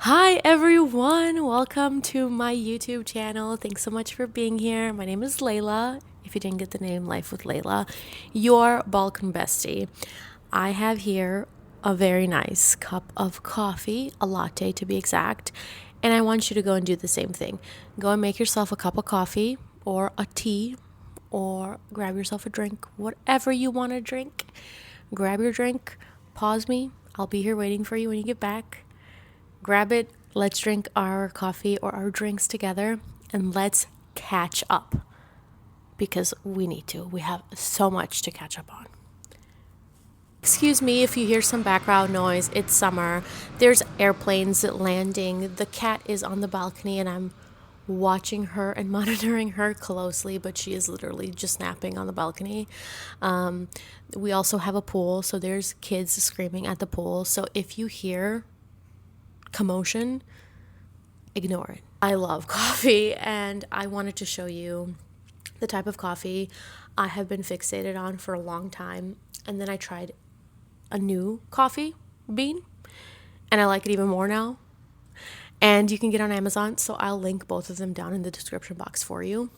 Hi everyone, welcome to my YouTube channel. Thanks so much for being here. My name is Layla. If you didn't get the name Life with Layla, your Balkan bestie. I have here a very nice cup of coffee, a latte to be exact, and I want you to go and do the same thing. Go and make yourself a cup of coffee or a tea or grab yourself a drink, whatever you want to drink. Grab your drink, pause me. I'll be here waiting for you when you get back. Grab it, let's drink our coffee or our drinks together, and let's catch up because we need to. We have so much to catch up on. Excuse me if you hear some background noise. It's summer. There's airplanes landing. The cat is on the balcony, and I'm watching her and monitoring her closely, but she is literally just napping on the balcony. We also have a pool, so there's kids screaming at the pool. So if you hear commotion, ignore it. I love coffee, and I wanted to show you the type of coffee I have been fixated on for a long time. And then I tried a new coffee bean, and I like it even more now. And you can get on Amazon, so I'll link both of them down in the description box for you.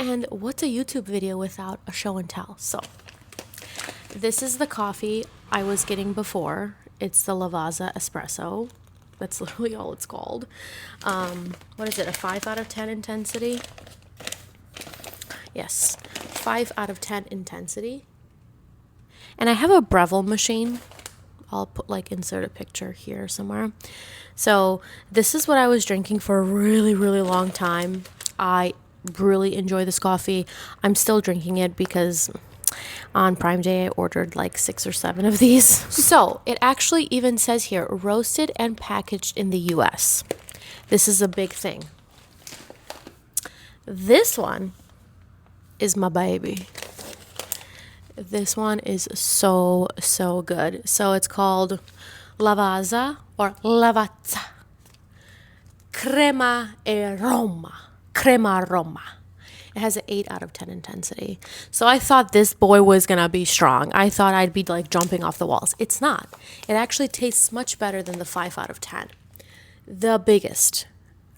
And what's a YouTube video without a show and tell? So this is the coffee I was getting before. It's the Lavazza Espresso. That's literally all it's called. What is it, a 5 out of 10 intensity? Yes, 5 out of 10 intensity. And I have a Breville machine. I'll insert a picture here somewhere. So this is what I was drinking for a really, really long time. I really enjoy this coffee. I'm still drinking it because on Prime Day I ordered like 6 or 7 of these. So it actually even says here, roasted and packaged in the US. This is a big thing. This one is my baby. This one is so good. So it's called Lavazza or Lavazza Crema e Roma. Crema Roma. It has an 8 out of 10 intensity. So I thought this boy was going to be strong. I thought I'd be like jumping off the walls. It's not. It actually tastes much better than the 5 out of 10. The biggest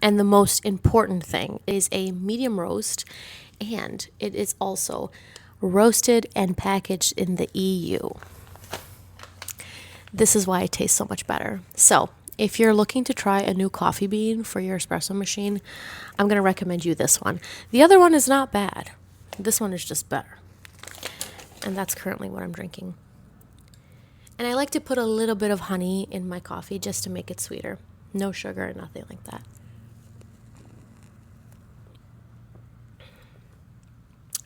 and the most important thing is a medium roast, and it is also roasted and packaged in the EU. This is why it tastes so much better. So if you're looking to try a new coffee bean for your espresso machine, I'm going to recommend you this one. The other one is not bad. This one is just better. And that's currently what I'm drinking. And I like to put a little bit of honey in my coffee just to make it sweeter. No sugar, nothing like that.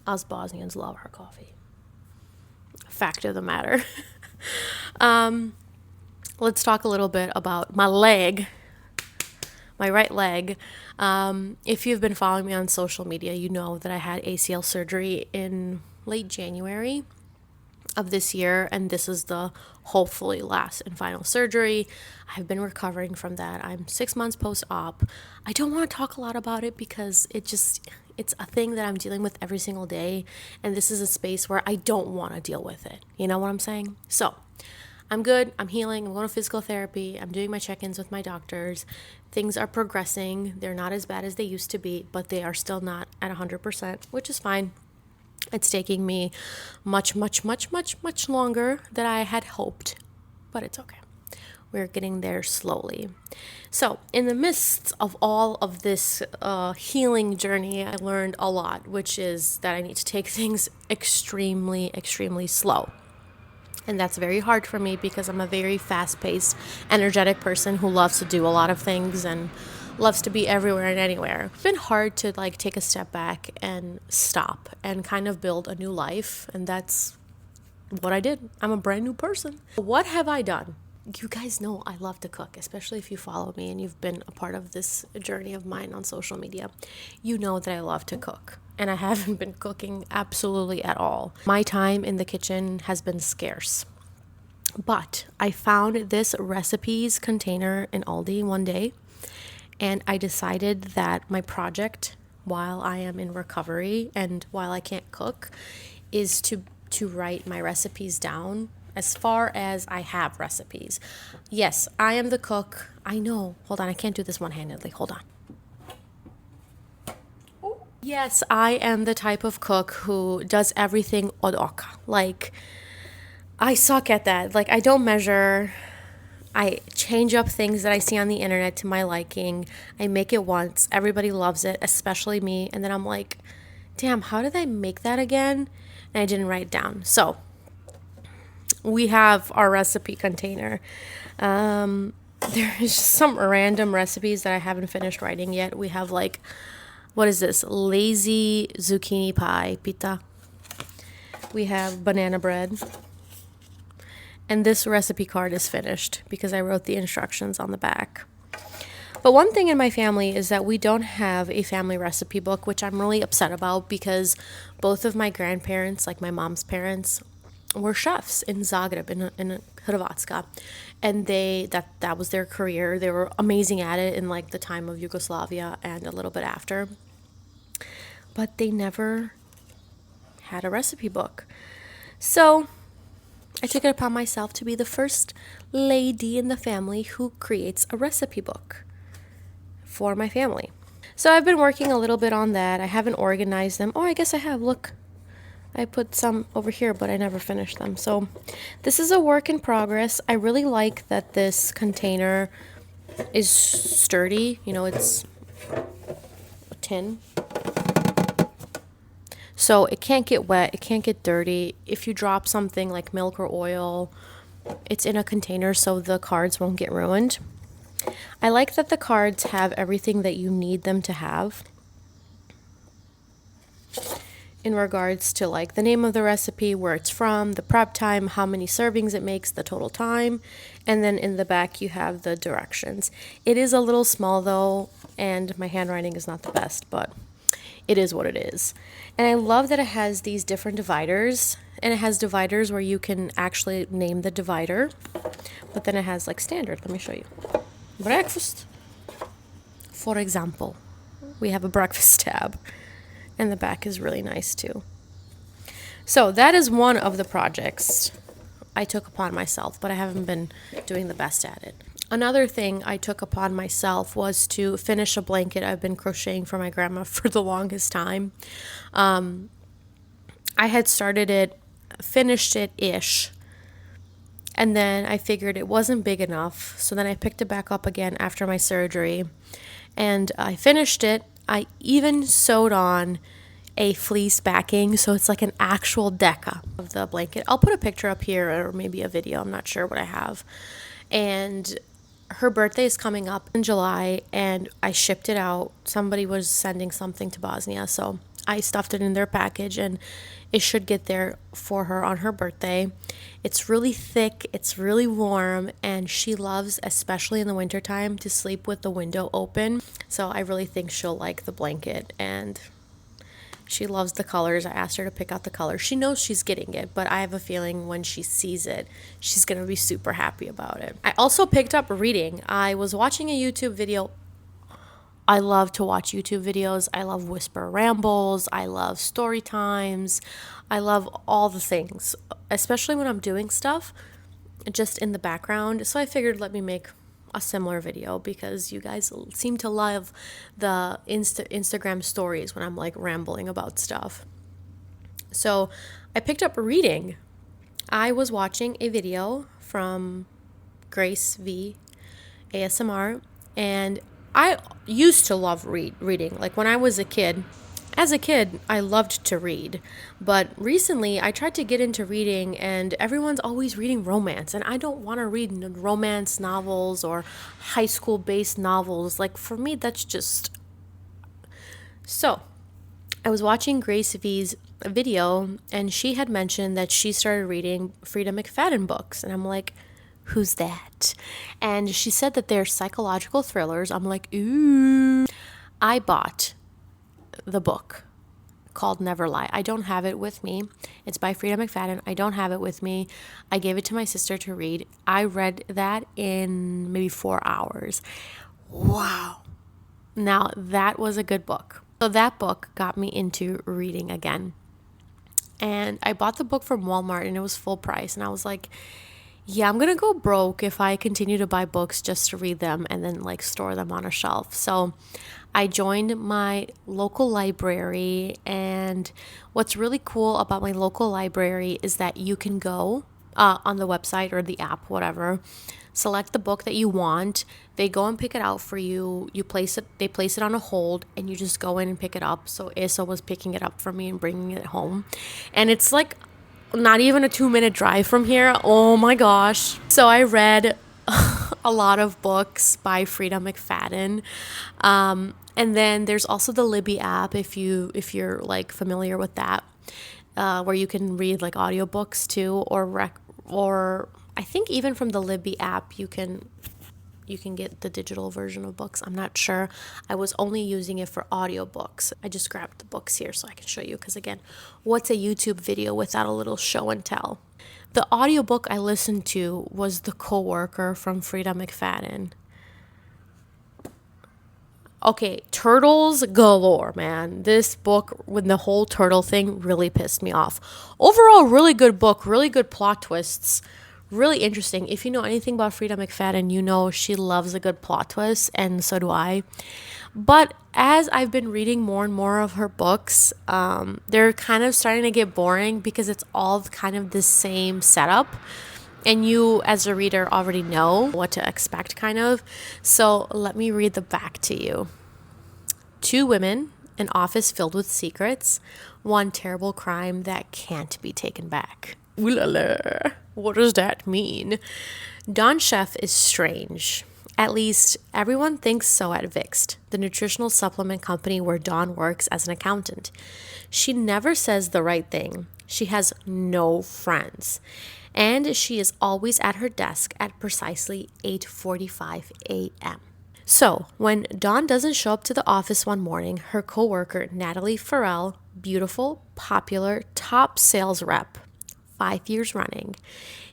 Us Bosnians love our coffee. Fact of the matter. Let's talk a little bit about my leg, my right leg. If you've been following me on social media, you know that I had ACL surgery in late January of this year, and this is the hopefully last and final surgery. I've been recovering from that. I'm 6 months post-op. I don't want to talk a lot about it because it's a thing that I'm dealing with every single day, and this is a space where I don't want to deal with it. You know what I'm saying? So I'm good. I'm healing. I'm going to physical therapy. I'm doing my check-ins with my doctors. Things are progressing. They're not as bad as they used to be, but they are still not at 100%, which is fine. It's taking me much longer than I had hoped, but it's okay. We're getting there slowly. So in the midst of all of this healing journey, I learned a lot, which is that I need to take things extremely slow. And that's very hard for me because I'm a very fast-paced, energetic person who loves to do a lot of things and loves to be everywhere and anywhere. It's been hard to take a step back and stop and kind of build a new life. And that's what I did. I'm a brand new person. What have I done? You guys know I love to cook, especially if you follow me and you've been a part of this journey of mine on social media. You know that I love to cook, and I haven't been cooking absolutely at all. My time in the kitchen has been scarce. But I found this recipes container in Aldi one day, and I decided that my project while I am in recovery and while I can't cook is to write my recipes down as far as I have recipes. Yes, I am the cook. I know. Hold on, I can't do this one-handedly. Hold on. Yes, I am the type of cook who does everything od oka. Like, I suck at that. Like, I don't measure. I change up things that I see on the internet to my liking. I make it once. Everybody loves it, especially me. And then I'm like, damn, how did I make that again? And I didn't write it down. So we have our recipe container. There's just some random recipes that I haven't finished writing yet. We have like, what is this? Lazy zucchini pie, pita. We have banana bread. And this recipe card is finished because I wrote the instructions on the back. But one thing in my family is that we don't have a family recipe book, which I'm really upset about because both of my grandparents, like my mom's parents, were chefs in Zagreb, in Hrvatska. And that was their career. They were amazing at it in like the time of Yugoslavia and a little bit after. But they never had a recipe book. So I took it upon myself to be the first lady in the family who creates a recipe book for my family. So I've been working a little bit on that. I haven't organized them. Oh, I guess I have. Look, I put some over here, but I never finished them. So this is a work in progress. I really like that this container is sturdy. You know, it's a tin. So it can't get wet, it can't get dirty. If you drop something like milk or oil, it's in a container so the cards won't get ruined. I like that the cards have everything that you need them to have in regards to like the name of the recipe, where it's from, the prep time, how many servings it makes, the total time, and then in the back you have the directions. It is a little small though, and my handwriting is not the best, but it is what it is. And I love that it has these different dividers, and it has dividers where you can actually name the divider, but then it has like standard. Let me show you. Breakfast. For example, we have a breakfast tab, and the back is really nice too. So that is one of the projects I took upon myself, but I haven't been doing the best at it. Another thing I took upon myself was to finish a blanket I've been crocheting for my grandma for the longest time. I had started it, finished it-ish, and then I figured it wasn't big enough, so then I picked it back up again after my surgery, and I finished it. I even sewed on a fleece backing, so it's like an actual deca of the blanket. I'll put a picture up here or maybe a video, I'm not sure what I have. And her birthday is coming up in July, and I shipped it out. Somebody was sending something to Bosnia, so I stuffed it in their package, and it should get there for her on her birthday. It's really thick, it's really warm, and she loves, especially in the wintertime, to sleep with the window open. So I really think she'll like the blanket, and she loves the colors. I asked her to pick out the colors. She knows she's getting it, but I have a feeling when she sees it, she's going to be super happy about it. I also picked up reading. I was watching a YouTube video. I love to watch YouTube videos. I love whisper rambles. I love story times. I love all the things, especially when I'm doing stuff just in the background. So I figured let me make a similar video because you guys seem to love the Instagram stories when I'm like rambling about stuff. So I picked up reading. I was watching a video from Grace V ASMR, and I used to love reading. Like when I was a kid, as a kid, I loved to read, but recently I tried to get into reading, and everyone's always reading romance, and I don't want to read romance novels or high school based novels. Like for me, that's just... So I was watching Grace V's video, and she had mentioned that she started reading Frida McFadden books, and I'm like, who's that? And she said that they're psychological thrillers. I'm like, ooh. I bought the book called Never Lie. I don't have it with me. It's by Frida McFadden. I don't have it with me. I gave it to my sister to read. I read that in maybe 4 hours. Wow. Now that was a good book. So that book got me into reading again. And I bought the book from Walmart and it was full price. And I was like, yeah, I'm gonna go broke if I continue to buy books just to read them and then like store them on a shelf. So I joined my local library, and what's really cool about my local library is that you can go on the website or the app, whatever, select the book that you want. They go and pick it out for you. They place it on a hold, and you just go in and pick it up. So Asa was picking it up for me and bringing it home, and it's like not even a 2-minute drive from here. Oh my gosh. So I read a lot of books by Frida McFadden. And then there's also the Libby app if you're like familiar with that, where you can read like audiobooks too, or I think even from the Libby app you can get the digital version of books. I'm not sure. I was only using it for audiobooks. I just grabbed the books here so I can show you, because again, what's a YouTube video without a little show and tell? The audiobook I listened to was The Coworker from Frida McFadden. Okay, turtles galore, man. This book with the whole turtle thing really pissed me off. Overall, really good book, really good plot twists, really interesting. If you know anything about Frida McFadden, you know she loves a good plot twist, and so do I. But as I've been reading more and more of her books, they're kind of starting to get boring because it's all kind of the same setup. And you, as a reader, already know what to expect, kind of. So let me read the back to you. 2 women, an office filled with secrets, one terrible crime that can't be taken back. Ooh la la. What does that mean? Dawn Chef is strange. At least, everyone thinks so at Vixt, the nutritional supplement company where Dawn works as an accountant. She never says the right thing. She has no friends. And she is always at her desk at precisely 8:45 a.m. So, when Dawn doesn't show up to the office one morning, her coworker, Natalie Farrell, beautiful, popular, top sales rep, 5 years running,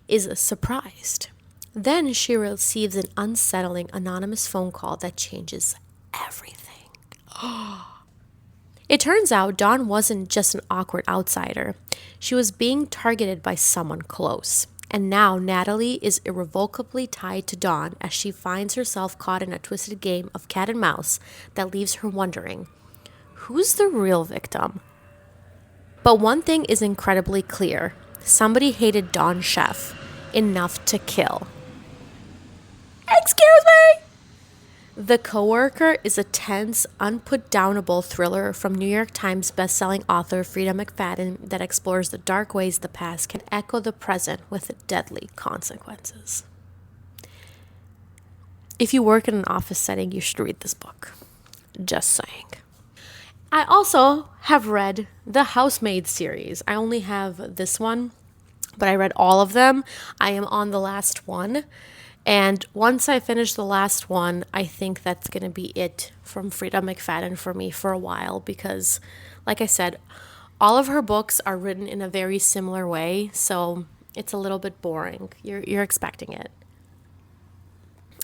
is surprised. Then she receives an unsettling anonymous phone call that changes everything. It turns out Dawn wasn't just an awkward outsider. She was being targeted by someone close. And now Natalie is irrevocably tied to Dawn as she finds herself caught in a twisted game of cat and mouse that leaves her wondering, who's the real victim? But one thing is incredibly clear. Somebody hated Dawn Chef enough to kill. Excuse me! The Coworker is a tense, unputdownable thriller from New York Times bestselling author Frida McFadden that explores the dark ways the past can echo the present with deadly consequences. If you work in an office setting, you should read this book. Just saying. I also have read the Housemaid series. I only have this one, but I read all of them. I am on the last one. And once I finish the last one, I think that's going to be it from Frida McFadden for me for a while because, like I said, all of her books are written in a very similar way, so it's a little bit boring. You're expecting it.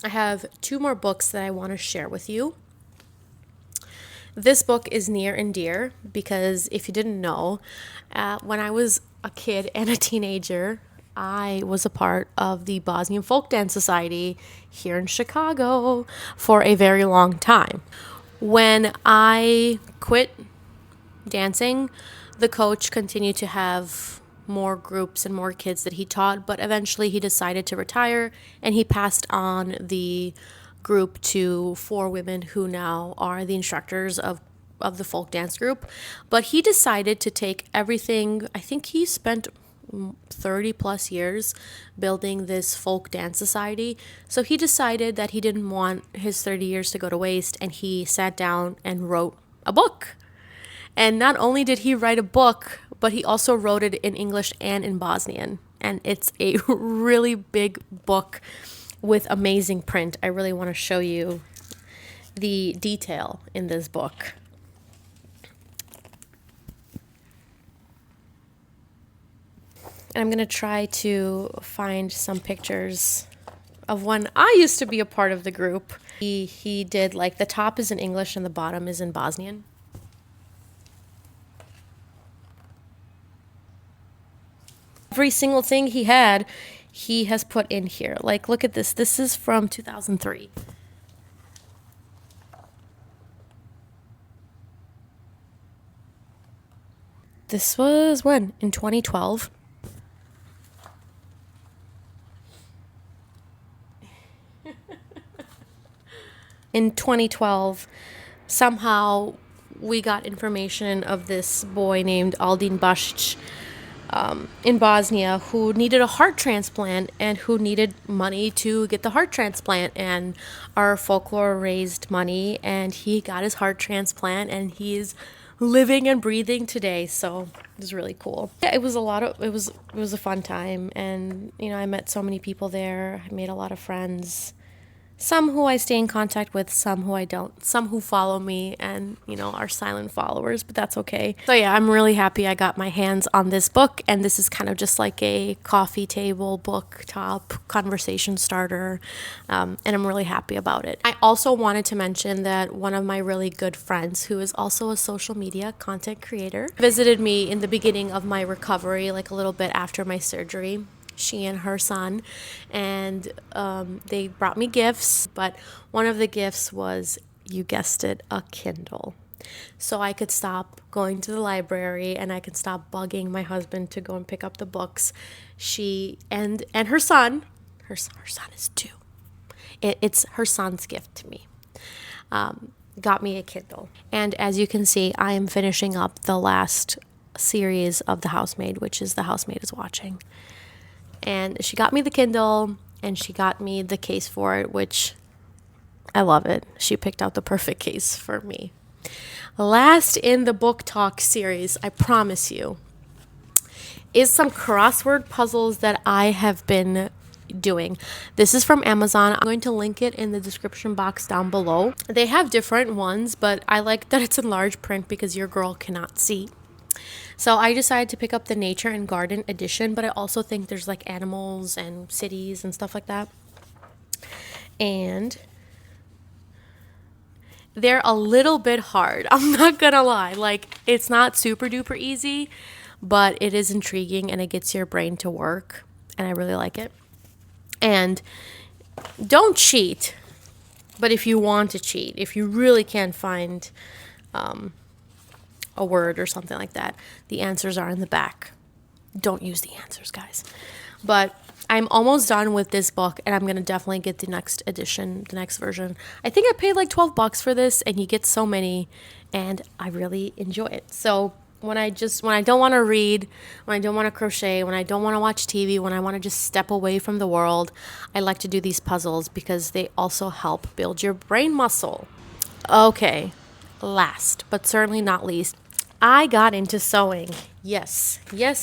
I have 2 more books that I want to share with you. This book is near and dear because if you didn't know, when I was a kid and a teenager, I was a part of the Bosnian Folk Dance Society here in Chicago for a very long time. When I quit dancing, the coach continued to have more groups and more kids that he taught, but eventually he decided to retire and he passed on the group to 4 women who now are the instructors of the folk dance group. But he decided to take everything. I think he spent 30 plus years building this folk dance society. So he decided that he didn't want his 30 years to go to waste, and he sat down and wrote a book. And not only did he write a book, but he also wrote it in English and in Bosnian. And it's a really big book with amazing print. I really want to show you the detail in this book. And I'm going to try to find some pictures of when I used to be a part of the group. He did, like, the top is in English and the bottom is in Bosnian. Every single thing he had, he has put in here. Like, look at this. This is from 2003. This was when? In 2012. In 2012, somehow we got information of this boy named Aldin Basic in Bosnia who needed a heart transplant and who needed money to get the heart transplant. And our folklore raised money, and he got his heart transplant, and he's living and breathing today. So it was really cool. Yeah, it was a fun time, and I met so many people there. I made a lot of friends. Some who I stay in contact with, some who I don't, some who follow me and, are silent followers, but that's okay. So yeah, I'm really happy I got my hands on this book, and this is kind of just like a coffee table book top conversation starter, and I'm really happy about it. I also wanted to mention that one of my really good friends, who is also a social media content creator, visited me in the beginning of my recovery, like a little bit after my surgery. She and her son, and they brought me gifts, but one of the gifts was, you guessed it, a Kindle. So I could stop going to the library, and I could stop bugging my husband to go and pick up the books. She and her son, her son is 2. It's her son's gift to me. Got me a Kindle. And as you can see, I am finishing up the last series of The Housemaid, which is The Housemaid is Watching. And she got me the Kindle, and she got me the case for it, which I love it. She picked out the perfect case for me. Last in the book talk series, I promise you, is some crossword puzzles that I have been doing. This is from Amazon. I'm going to link it in the description box down below. They have different ones, but I like that it's in large print because your girl cannot see. So I decided to pick up the Nature and Garden edition, but I also think there's like animals and cities and stuff like that. And they're a little bit hard. I'm not gonna lie. Like, it's not super duper easy, but it is intriguing and it gets your brain to work, and I really like it. And don't cheat, but if you want to cheat, if you really can't find a word or something like that, the answers are in the back. Don't use the answers, guys. But I'm almost done with this book, and I'm going to definitely get the next edition, the next version. I think I paid like $12 for this, and you get so many, and I really enjoy it. So when I don't want to read, when I don't want to crochet, when I don't want to watch TV, when I want to just step away from the world, I like to do these puzzles because they also help build your brain muscle. Okay, last but certainly not least, I got into sewing. Yes,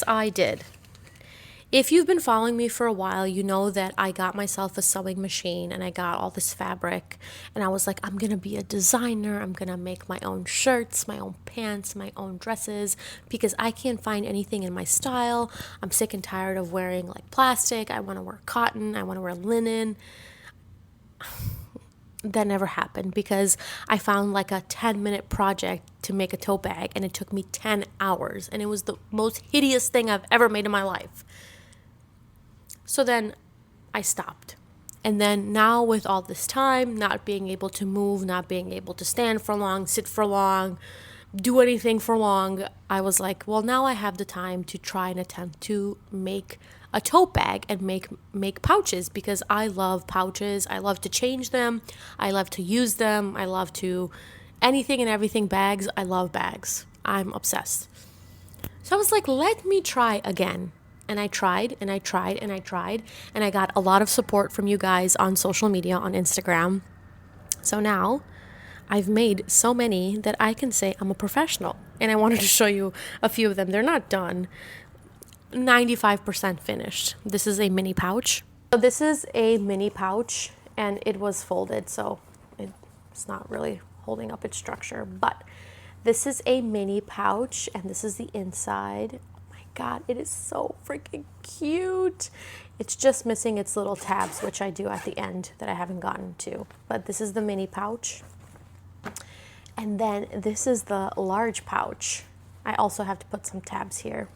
I did. If you've been following me for a while, you know that I got myself a sewing machine and I got all this fabric, and I was like, I'm gonna be a designer. I'm gonna make my own shirts, my own pants, my own dresses, because I can't find anything in my style. I'm sick and tired of wearing like plastic. I want to wear cotton. I want to wear linen. That never happened because I found like a 10-minute project to make a tote bag, and it took me 10 hours, and it was the most hideous thing I've ever made in my life. So then I stopped. And then now, with all this time, not being able to move, not being able to stand for long, sit for long, do anything for long, I was like, well, now I have the time to try and attempt to make a tote bag and make pouches, because I love pouches. I love to change them. I love to use them. I love to anything and everything bags. I love bags. I'm obsessed. So I was like, let me try again. And I tried and I tried and I tried, and I got a lot of support from you guys on social media, on Instagram. So now I've made so many that I can say I'm a professional, and I wanted to show you a few of them. They're not done. 95% finished. This is a mini pouch. So this is a mini pouch, and it was folded, so it's not really holding up its structure, but this is a mini pouch, and this is the inside. Oh my God, it is so freaking cute. It's just missing its little tabs, which I do at the end that I haven't gotten to, but this is the mini pouch. And then this is the large pouch. I also have to put some tabs here.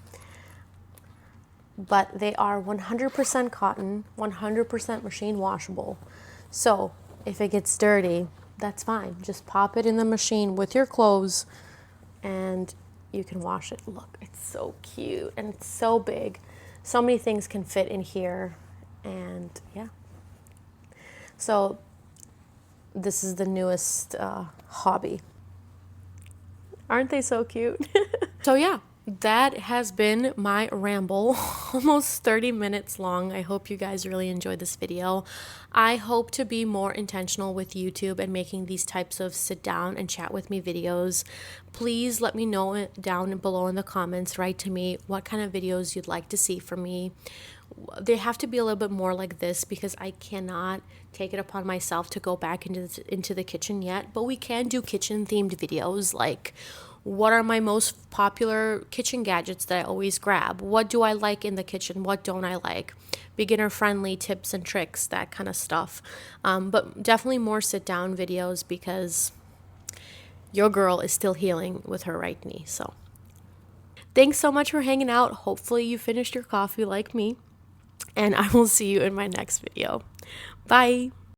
but they are 100% cotton, 100% machine washable. So if it gets dirty, that's fine. Just pop it in the machine with your clothes and you can wash it. Look, it's so cute and it's so big. So many things can fit in here. And yeah. So this is the newest hobby. Aren't they so cute? So yeah, that has been my ramble, almost 30 minutes long. I hope you guys really enjoyed this video. I hope to be more intentional with YouTube and making these types of sit down and chat with me videos. Please let me know down below in the comments, write to me what kind of videos you'd like to see from me. They have to be a little bit more like this because I cannot take it upon myself to go back into the kitchen yet, but we can do kitchen themed videos like what are my most popular kitchen gadgets that I always grab? What do I like in the kitchen? What don't I like? Beginner friendly tips and tricks, that kind of stuff. But definitely more sit down videos because your girl is still healing with her right knee. So thanks so much for hanging out. Hopefully you finished your coffee like me. And I will see you in my next video. Bye.